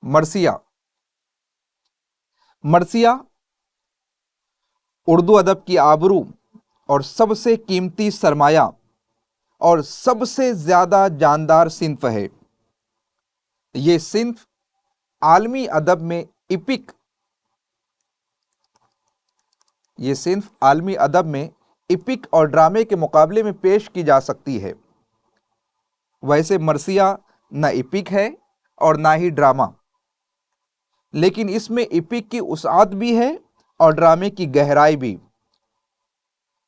مرثیہ مرثیہ اردو ادب کی آبرو اور سب سے قیمتی سرمایہ اور سب سے زیادہ جاندار صنف ہے۔ یہ صنف عالمی ادب میں ایپک اور ڈرامے کے مقابلے میں پیش کی جا سکتی ہے۔ ویسے مرثیہ نہ ایپک ہے اور نہ ہی ڈرامہ، لیکن اس میں ایپک کی وسعت بھی ہے اور ڈرامے کی گہرائی بھی۔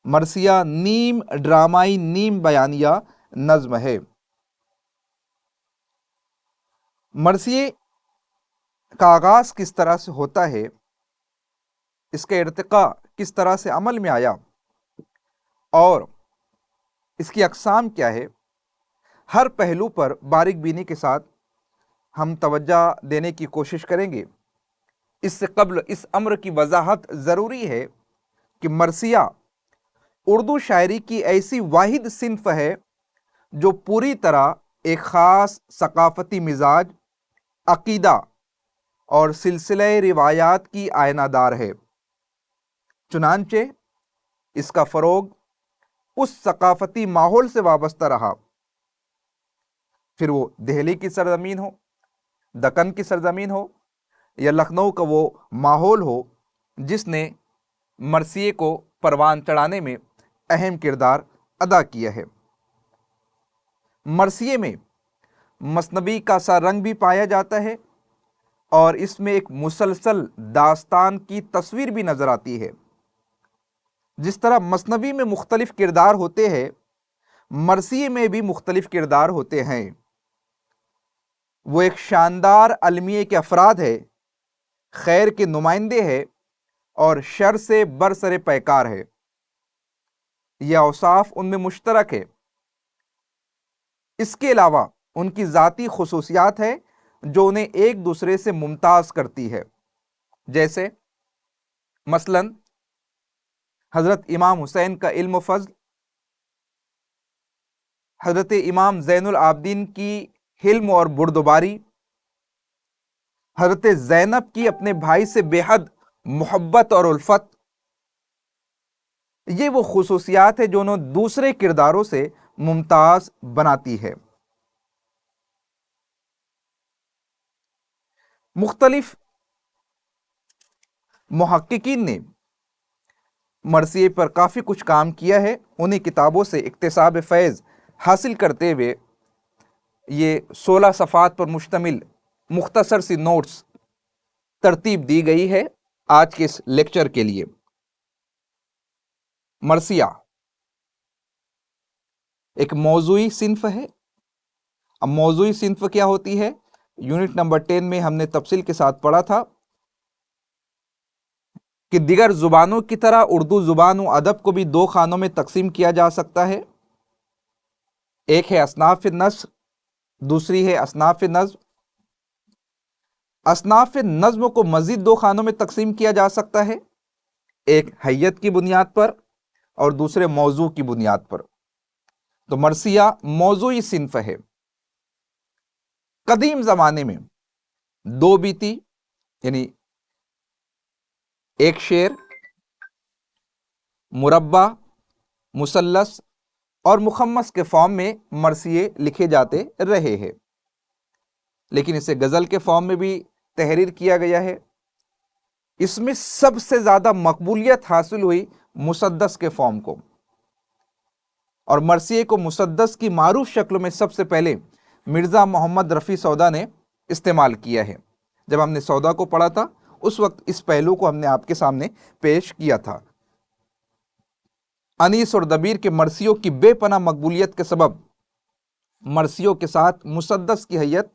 مرثیہ نیم ڈرامائی نیم بیانیہ نظم ہے۔ مرثیے کا آغاز کس طرح سے ہوتا ہے، اس کا ارتقاء کس طرح سے عمل میں آیا اور اس کی اقسام کیا ہے، ہر پہلو پر باریک بینی کے ساتھ ہم توجہ دینے کی کوشش کریں گے۔ اس سے قبل اس امر کی وضاحت ضروری ہے کہ مرثیہ اردو شاعری کی ایسی واحد صنف ہے جو پوری طرح ایک خاص ثقافتی مزاج، عقیدہ اور سلسلہ روایات کی آئینہ دار ہے۔ چنانچہ اس کا فروغ اس ثقافتی ماحول سے وابستہ رہا، پھر وہ دہلی کی سرزمین ہو، دکن کی سرزمین ہو یا لکھنؤ کا وہ ماحول ہو جس نے مرثیے کو پروان چڑھانے میں اہم کردار ادا کیا ہے۔ مرثیے میں مثنوی کا سا رنگ بھی پایا جاتا ہے اور اس میں ایک مسلسل داستان کی تصویر بھی نظر آتی ہے۔ جس طرح مثنوی میں مختلف کردار ہوتے ہیں، مرثیے میں بھی مختلف کردار ہوتے ہیں۔ وہ ایک شاندار المیے کے افراد ہے، خیر کے نمائندے ہے اور شر سے برسر پیکار ہے۔ یہ اوصاف ان میں مشترک ہے۔ اس کے علاوہ ان کی ذاتی خصوصیات ہے جو انہیں ایک دوسرے سے ممتاز کرتی ہے، جیسے مثلا حضرت امام حسین کا علم و فضل، حضرت امام زین العابدین کی حلم اور بردباری، حضرت زینب کی اپنے بھائی سے بے حد محبت اور الفت۔ یہ وہ خصوصیات ہیں جو انہیں دوسرے کرداروں سے ممتاز بناتی ہے۔ مختلف محققین نے مرثیے پر کافی کچھ کام کیا ہے۔ انہیں کتابوں سے اکتساب فیض حاصل کرتے ہوئے یہ 16 صفحات پر مشتمل مختصر سی نوٹس ترتیب دی گئی ہے آج کے اس لیکچر کے لیے۔ مرثیہ ایک موضوعی صنف ہے۔ اب موضوعی صنف کیا ہوتی ہے؟ یونٹ نمبر 10 میں ہم نے تفصیل کے ساتھ پڑھا تھا کہ دیگر زبانوں کی طرح اردو زبان و ادب کو بھی دو خانوں میں تقسیم کیا جا سکتا ہے۔ ایک ہے اصناف نثر، دوسری ہے اصناف نظم۔ اصناف نظم کو مزید دو خانوں میں تقسیم کیا جا سکتا ہے، ایک حیت کی بنیاد پر اور دوسرے موضوع کی بنیاد پر۔ تو مرثیہ موضوعی صنف ہے۔ قدیم زمانے میں دو بیتی یعنی ایک شعر، مربع، مثلث اور مخمس کے فارم میں مرثیے لکھے جاتے رہے ہیں، لیکن اسے غزل کے فارم میں بھی تحریر کیا گیا ہے۔ اس میں سب سے زیادہ مقبولیت حاصل ہوئی مسدس کے فارم کو، اور مرثیے کو مسدس کی معروف شکلوں میں سب سے پہلے مرزا محمد رفیع سودا نے استعمال کیا ہے۔ جب ہم نے سودا کو پڑھا تھا اس وقت اس پہلو کو ہم نے آپ کے سامنے پیش کیا تھا۔ انیس اور دبیر کے مرثیوں کی بے پناہ مقبولیت کے سبب مرثیوں کے ساتھ مسدس کی حیت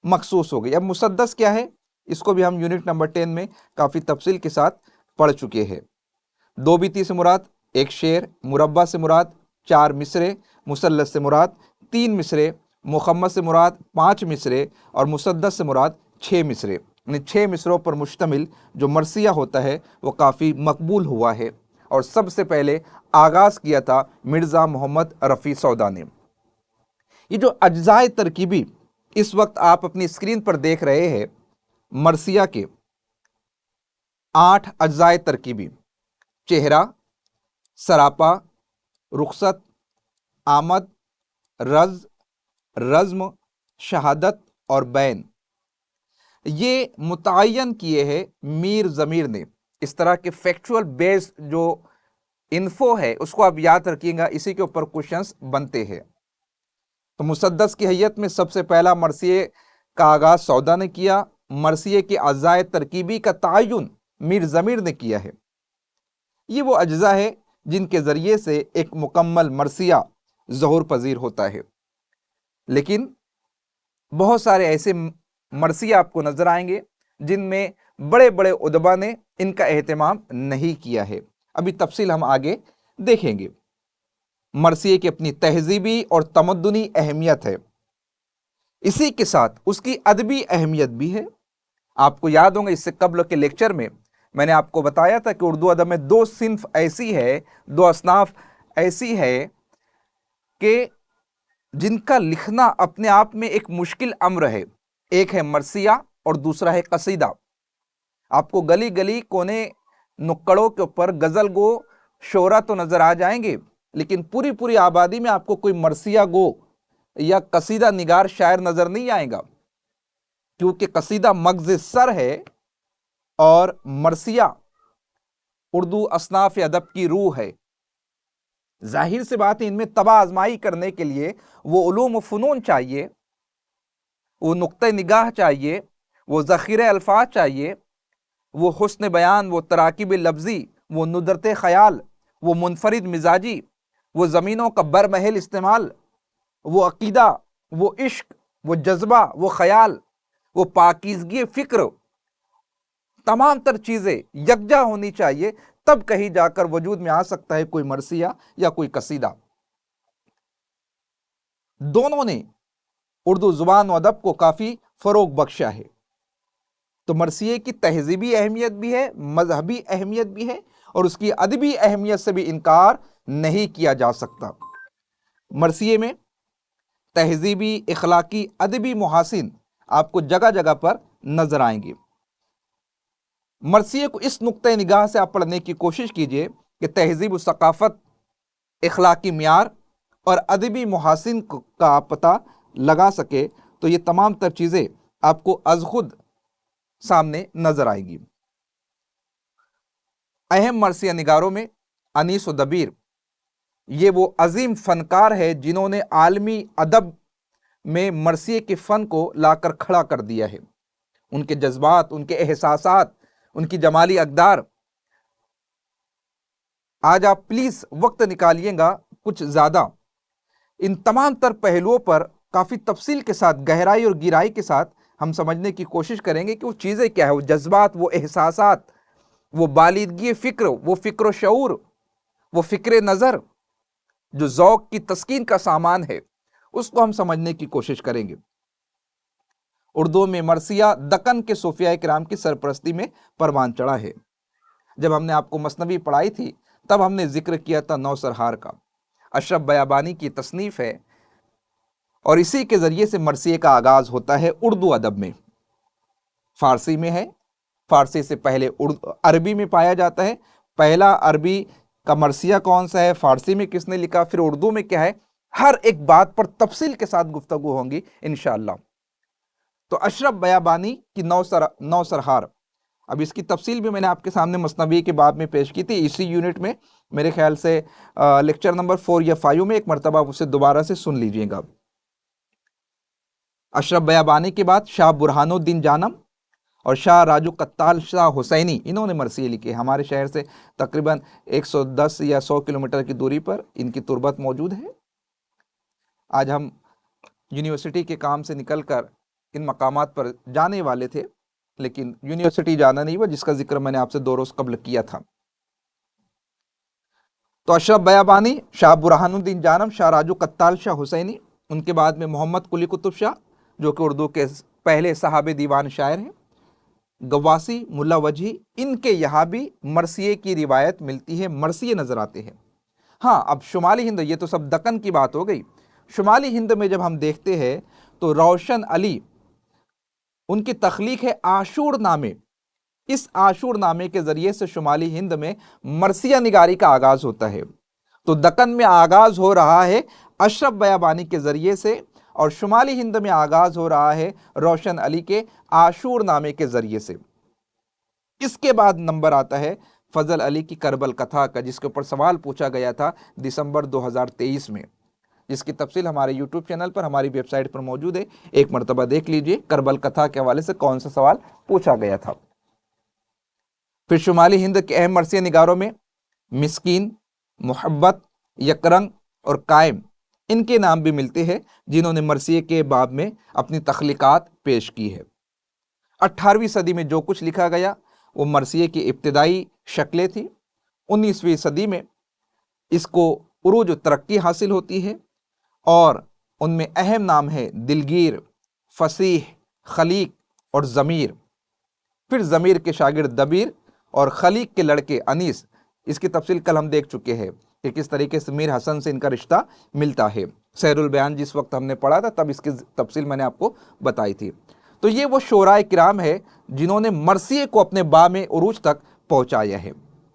مخصوص ہو گئی۔ اب مسدس کیا ہے اس کو بھی ہم یونٹ نمبر 10 میں کافی تفصیل کے ساتھ پڑھ چکے ہیں۔ دو بیتی سے مراد ایک شعر، مربع سے مراد 4 مصرے، مثلث سے مراد 3 مصرے، مخمس سے مراد 5 مصرے اور مسدس سے مراد 6 مصرے، یعنی 6 مصروں پر مشتمل جو مرثیہ ہوتا ہے وہ کافی مقبول ہوا ہے، اور سب سے پہلے آغاز کیا تھا مرزا محمد رفیع سودا نے۔ یہ جو اجزائے ترکیبی اس وقت آپ اپنی اسکرین پر دیکھ رہے ہیں مرثیہ کے 8 اجزائے ترکیبی: چہرہ، سراپا، رخصت، آمد، رز، رزم، شہادت اور بین۔ یہ متعین کیے ہیں میر ضمیر نے۔ اس طرح کے فیکچول بیس جو انفو ہے اس کو آپ یاد رکھیے گا، اسی کے اوپر کوشچنس بنتے ہیں۔ تو مسدس کی حیت میں سب سے پہلا مرثیے کا آغاز سودا نے کیا۔ مرثیے کے اجزائے ترکیبی کا تعین میر ضمیر نے کیا ہے۔ یہ وہ اجزاء ہے جن کے ذریعے سے ایک مکمل مرثیہ ظہور پذیر ہوتا ہے، لیکن بہت سارے ایسے مرثیے آپ کو نظر آئیں گے جن میں بڑے بڑے ادبا نے ان کا اہتمام نہیں کیا ہے۔ ابھی تفصیل ہم آگے دیکھیں گے۔ مرثیے کی اپنی تہذیبی اور تمدنی اہمیت ہے، اسی کے ساتھ اس کی ادبی اہمیت بھی ہے۔ آپ کو یاد ہوگا اس سے قبل کے لیکچر میں نے آپ کو بتایا تھا کہ اردو ادب میں 2 صنف ایسی ہے، 2 اصناف ایسی ہے کہ جن کا لکھنا اپنے آپ میں ایک مشکل امر ہے۔ ایک ہے مرثیہ اور دوسرا ہے قصیدہ۔ آپ کو گلی گلی کونے نکڑوں کے اوپر غزل گو شعرا تو نظر آ جائیں گے، لیکن پوری پوری آبادی میں آپ کو کوئی مرثیہ گو یا قصیدہ نگار شاعر نظر نہیں آئے گا، کیونکہ قصیدہ مغز سر ہے اور مرثیہ اردو اصناف ادب کی روح ہے۔ ظاہر سی بات ہے ان میں طبع آزمائی کرنے کے لیے وہ علوم و فنون چاہیے، وہ نقطہ نگاہ چاہیے، وہ ذخیرہ الفاظ چاہیے، وہ حسن بیان، وہ تراکیب لفظی، وہ ندرت خیال، وہ منفرد مزاجی، وہ زمینوں کا برمحل استعمال، وہ عقیدہ، وہ عشق، وہ جذبہ، وہ خیال، وہ پاکیزگی فکر، تمام تر چیزیں یکجا ہونی چاہیے، تب کہیں جا کر وجود میں آ سکتا ہے کوئی مرثیہ یا کوئی قصیدہ۔ دونوں نے اردو زبان و ادب کو کافی فروغ بخشا ہے۔ تو مرثیے کی تہذیبی اہمیت بھی ہے، مذہبی اہمیت بھی ہے، اور اس کی ادبی اہمیت سے بھی انکار نہیں کیا جا سکتا۔ مرثیے میں تہذیبی، اخلاقی، ادبی محاسن آپ کو جگہ جگہ پر نظر آئیں گے۔ مرثیے کو اس نقطۂ نگاہ سے آپ پڑھنے کی کوشش کیجئے کہ تہذیب و ثقافت، اخلاقی معیار اور ادبی محاسن کا آپ پتہ لگا سکے تو یہ تمام تر چیزیں آپ کو از خود سامنے نظر آئیں گی۔ اہم مرثیہ نگاروں میں انیس و دبیر، یہ وہ عظیم فنکار ہے جنہوں نے عالمی ادب میں مرثیے کے فن کو لا کر کھڑا کر دیا ہے۔ ان کے جذبات، ان کے احساسات، ان کی جمالی اقدار، آج آپ پلیز وقت نکالیے گا کچھ زیادہ، ان تمام تر پہلوؤں پر کافی تفصیل کے ساتھ، گہرائی اور گہرائی کے ساتھ ہم سمجھنے کی کوشش کریں گے کہ وہ چیزیں کیا ہے، وہ جذبات، وہ احساسات، وہ بالیدگی فکر، وہ فکر و شعور، وہ فکر نظر جو ذوق کی تسکین کا سامان ہے، اس کو ہم سمجھنے کی کوشش کریں گے۔ اردو میں مرثیہ دکن کے صوفیاء کرام کی سرپرستی میں پروان چڑھا ہے۔ جب ہم نے آپ کو مثنوی پڑھائی تھی تب ہم نے ذکر کیا تھا نوسرہار کا، اشرف بیابانی کی تصنیف ہے، اور اسی کے ذریعے سے مرثیے کا آغاز ہوتا ہے اردو ادب میں۔ فارسی میں ہے، فارسی سے پہلے عربی میں پایا جاتا ہے۔ پہلا عربی کا مرثیہ کون سا ہے، فارسی میں کس نے لکھا، پھر اردو میں کیا ہے، ہر ایک بات پر تفصیل کے ساتھ گفتگو ہوں گی انشاءاللہ۔ تو اشرف بیابانی کی نوسرہار، اب اس کی تفصیل بھی میں نے آپ کے سامنے مثنوی کے باب میں پیش کی تھی، اسی یونٹ میں، میرے خیال سے لیکچر نمبر 4 یا 5 میں، ایک مرتبہ اسے دوبارہ سے سن لیجئے گا۔ اشرف بیابانی کے بعد شاہ برہان الدین جانم اور شاہ راجو قتال شاہ حسینی، انہوں نے مرثیے لکھے۔ ہمارے شہر سے تقریباً 110 یا 100 کلومیٹر کی دوری پر ان کی تربت موجود ہے۔ آج ہم یونیورسٹی کے کام سے نکل کر ان مقامات پر جانے والے تھے، لیکن یونیورسٹی جانا نہیں ہوا، جس کا ذکر میں نے آپ سے 2 روز قبل کیا تھا۔ تو اشرف بیابانی، شاہ برہان الدین جانم، شاہ راجو قتال شاہ حسینی، ان کے بعد میں محمد قلی قطب شاہ جو کہ اردو کے پہلے صاحب دیوان شاعر ہیں، گواسی، ملا وجہی، ان کے یہاں بھی مرثیے کی روایت ملتی ہے، مرثیے نظر آتے ہیں۔ ہاں، اب شمالی ہند، یہ تو سب دکن کی بات ہو گئی، شمالی ہند میں جب ہم دیکھتے ہیں تو روشن علی ان کی تخلیق ہے عاشور نامے. اس عاشور نامے کے ذریعے سے شمالی ہند میں مرثیہ نگاری کا آغاز ہوتا ہے. تو دکن میں آغاز ہو رہا ہے اشرف بیابانی کے ذریعے سے، اور شمالی ہند میں آغاز ہو رہا ہے روشن علی کے عاشور نامے کے ذریعے سے. اس کے بعد نمبر آتا ہے فضل علی کی کربل کتھا کا، جس کے اوپر سوال پوچھا گیا تھا دسمبر 2023 میں، جس کی تفصیل ہمارے یوٹیوب چینل پر، ہماری ویب سائٹ پر موجود ہے. ایک مرتبہ دیکھ لیجئے کربل کتھا کے حوالے سے کون سا سوال پوچھا گیا تھا. پھر شمالی ہند کے اہم مرثیہ نگاروں میں مسکین، محبت، یکرنگ اور قائم ان کے نام بھی ملتے ہیں، جنہوں نے مرثیے کے باب میں اپنی تخلیقات پیش کی ہے. 18ویں صدی میں جو کچھ لکھا گیا وہ مرثیے کی ابتدائی شکلیں تھیں. 19ویں صدی میں اس کو عروج و ترقی حاصل ہوتی ہے، اور ان میں اہم نام ہے دلگیر، فصیح، خلیق اور ضمیر. پھر ضمیر کے شاگرد دبیر اور خلیق کے لڑکے انیس. اس کی تفصیل کل ہم دیکھ چکے ہیں کہ کس طریقے سے میر حسن سے ان کا رشتہ ملتا ہے. سیر البیان جس وقت ہم نے پڑھا تھا تب اس کی تفصیل میں نے آپ کو بتائی تھی. تو یہ وہ شعراء کرام ہے جنہوں نے مرثیے کو اپنے بام عروج تک پہنچایا ہے.